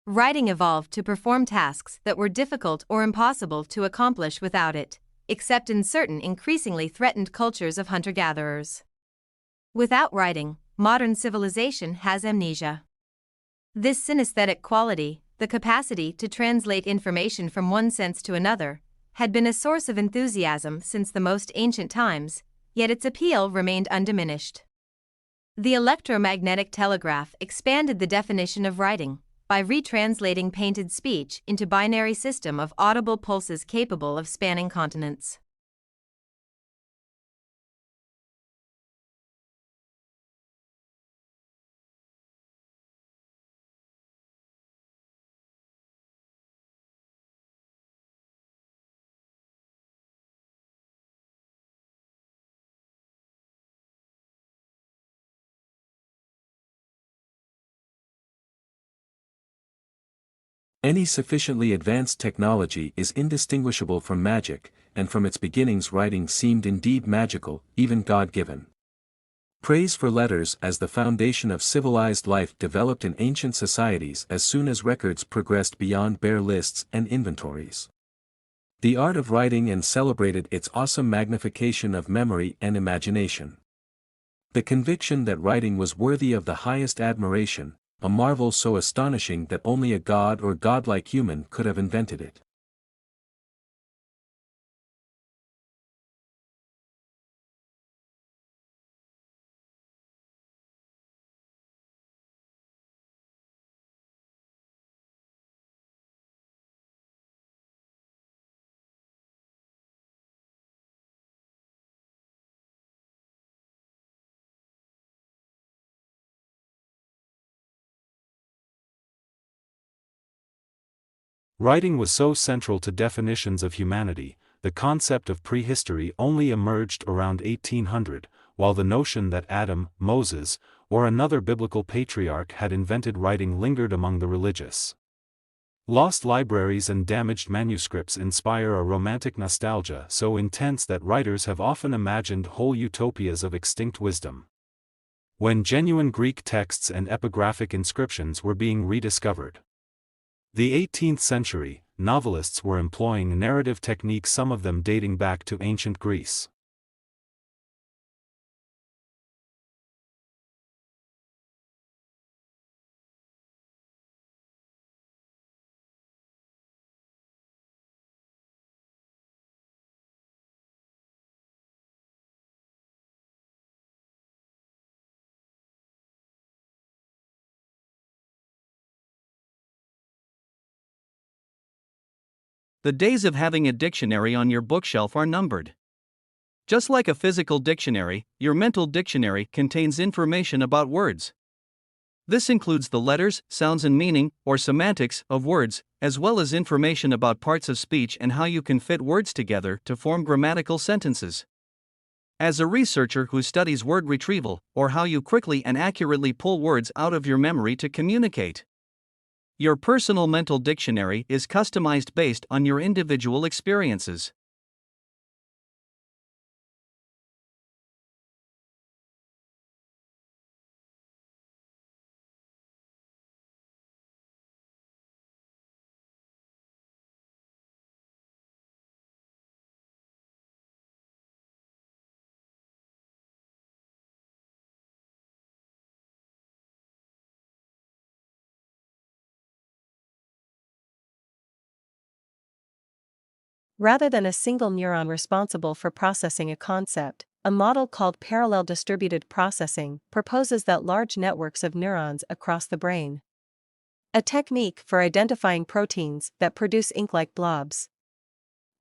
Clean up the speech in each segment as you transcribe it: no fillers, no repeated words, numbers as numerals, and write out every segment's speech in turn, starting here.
Writing evolved to perform tasks that were difficult or impossible to accomplish without it, except in certain increasingly threatened cultures of hunter-gatherers. Without writing, modern civilization has amnesia. This synesthetic quality, the capacity to translate information from one sense to another, had been a source of enthusiasm since the most ancient times, yet its appeal remained undiminished. The electromagnetic telegraph expanded the definition of writing by retranslating painted speech into a binary system of audible pulses capable of spanning continents. Any sufficiently advanced technology is indistinguishable from magic, and from its beginnings writing seemed indeed magical, even God-given. Praise for letters as the foundation of civilized life developed in ancient societies as soon as records progressed beyond bare lists and inventories. The art of writing and celebrated its awesome magnification of memory and imagination. The conviction that writing was worthy of the highest admiration, a marvel so astonishing that only a god or godlike human could have invented it. Writing was so central to definitions of humanity, the concept of prehistory only emerged around 1800, while the notion that Adam, Moses, or another biblical patriarch had invented writing lingered among the religious. Lost libraries and damaged manuscripts inspire a romantic nostalgia so intense that writers have often imagined whole utopias of extinct wisdom. When genuine Greek texts and epigraphic inscriptions were being rediscovered. The 18th century, novelists were employing narrative techniques, some of them dating back to ancient Greece. The days of having a dictionary on your bookshelf are numbered. Just like a physical dictionary, your mental dictionary contains information about words. This includes the letters, sounds, and meaning, or semantics, of words, as well as information about parts of speech and how you can fit words together to form grammatical sentences. As a researcher who studies word retrieval, or how you quickly and accurately pull words out of your memory to communicate, your personal mental dictionary is customized based on your individual experiences. Rather than a single neuron responsible for processing a concept, a model called parallel distributed processing proposes that large networks of neurons across the brain. A technique for identifying proteins that produce ink-like blobs.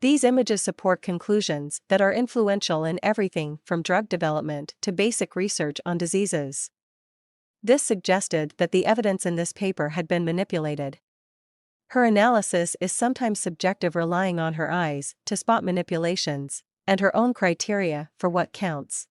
These images support conclusions that are influential in everything from drug development to basic research on diseases. This suggested that the evidence in this paper had been manipulated. Her analysis is sometimes subjective, relying on her eyes to spot manipulations, and her own criteria for what counts.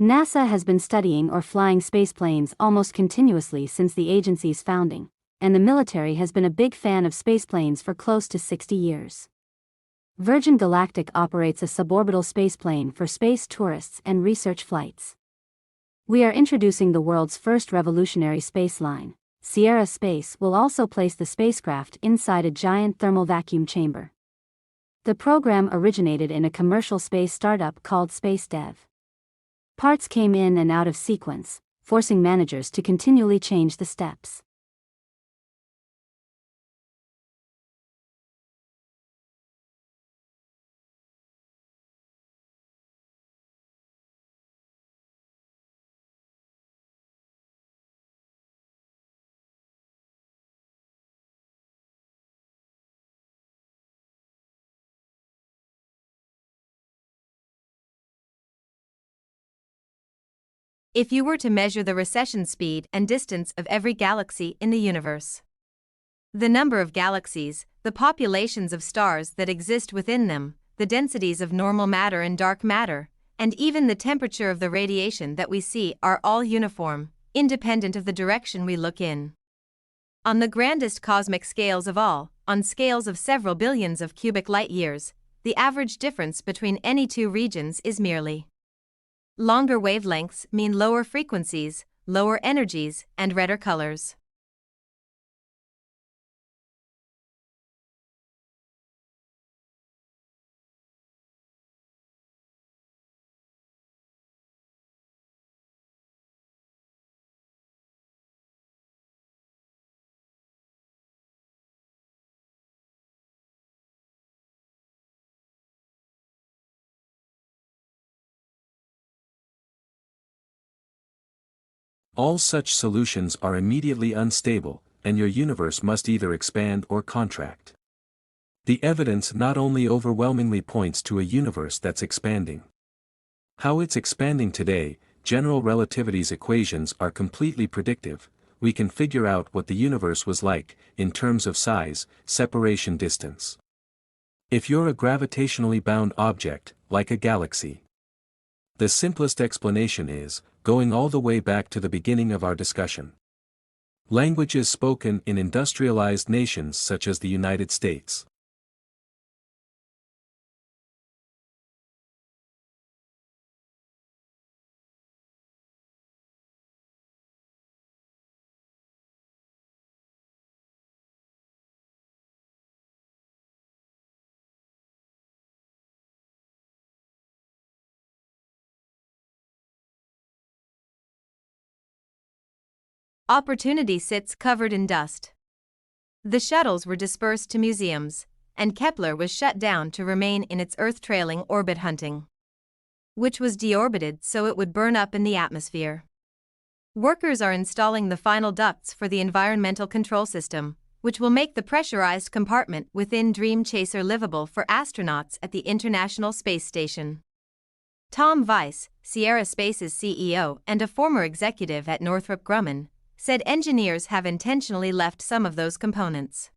NASA has been studying or flying spaceplanes almost continuously since the agency's founding, and the military has been a big fan of spaceplanes for close to 60 years. Virgin Galactic operates a suborbital spaceplane for space tourists and research flights. We are introducing the world's first revolutionary space line. Sierra Space will also place the spacecraft inside a giant thermal vacuum chamber. The program originated in a commercial space startup called SpaceDev. Parts came in and out of sequence, forcing managers to continually change the steps. If you were to measure the recession speed and distance of every galaxy in the universe, the number of galaxies, the populations of stars that exist within them, the densities of normal matter and dark matter, and even the temperature of the radiation that we see are all uniform, independent of the direction we look in. On the grandest cosmic scales of all, on scales of several billions of cubic light years, the average difference between any two regions is merely longer wavelengths mean lower frequencies, lower energies, and redder colors. All such solutions are immediately unstable, and your universe must either expand or contract. The evidence not only overwhelmingly points to a universe that's expanding. How it's expanding today, general relativity's equations are completely predictive. We can figure out what the universe was like, in terms of size, separation distance. If you're a gravitationally bound object, like a galaxy, the simplest explanation is, going all the way back to the beginning of our discussion. Languages spoken in industrialized nations such as the United States. Opportunity sits covered in dust. The shuttles were dispersed to museums, and Kepler was shut down to remain in its Earth-trailing orbit hunting, which was deorbited so it would burn up in the atmosphere. Workers are installing the final ducts for the environmental control system, which will make the pressurized compartment within Dream Chaser livable for astronauts at the International Space Station. Tom Weiss, Sierra Space's CEO and a former executive at Northrop Grumman, said engineers have intentionally left some of those components.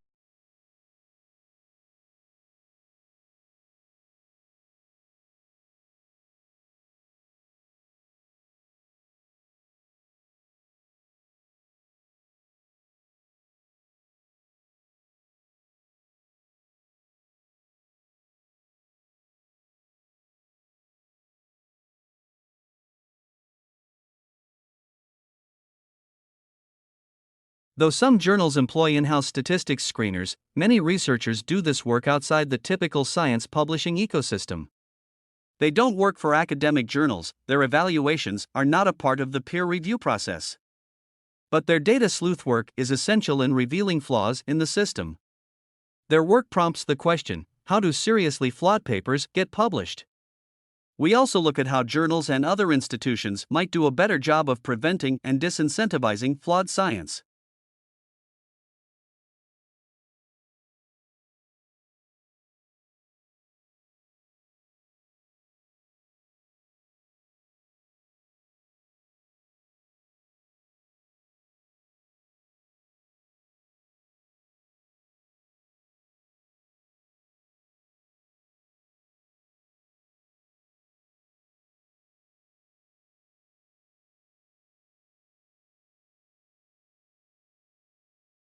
Though some journals employ in-house statistics screeners, many researchers do this work outside the typical science publishing ecosystem. They don't work for academic journals, their evaluations are not a part of the peer review process. But their data sleuth work is essential in revealing flaws in the system. Their work prompts the question, how do seriously flawed papers get published? We also look at how journals and other institutions might do a better job of preventing and disincentivizing flawed science.